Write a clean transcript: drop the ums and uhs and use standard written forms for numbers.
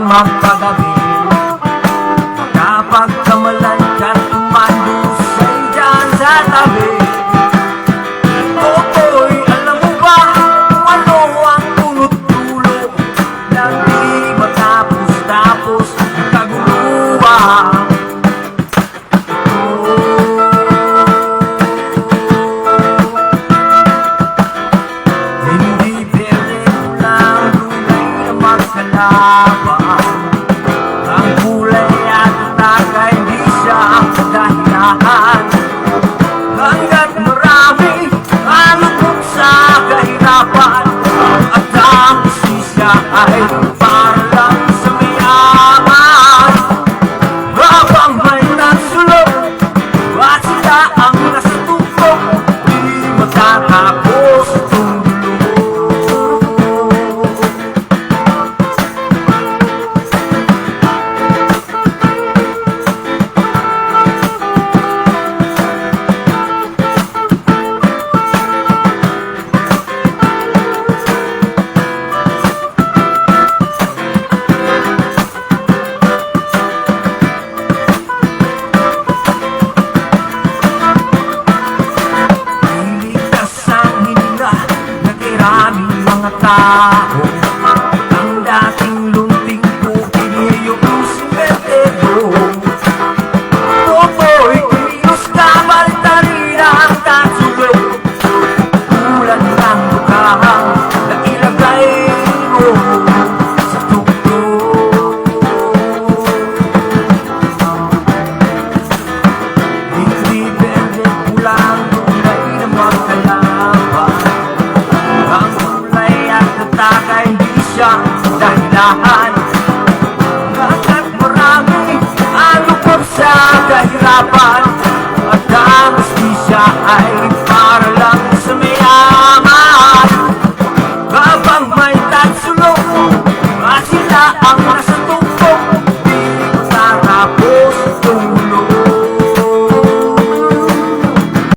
magpagabi. Makapagkamalan ka't tumandusay dyan sa tabi. Okoy, alam mo ba kung ano ang tunot-tulo na di matapos-tapos ang kaguluhan? Hindi berde lang tunay na magkalaban. Ang kulay at takay di siya ang dahilan. Hanggat marami alubog sa kahirapan, at ang isisya ay para lang sa mayaman. Habang may nasulog at sila ang nasa tuktok, di matatapos itong gulo. Maraming mga tao ang dating lumping ko, piniyong simetero. Toto'y kumilos ka, baltarina ang tatsulog. Tulad ng bukahang na ilagay mo sa tuktok. Hindi berde pulang tunay na magkalaban. Ang kulay at natakay di siya dahilan. Hanggat marami alubog sa kahirapan, at ang istisya ay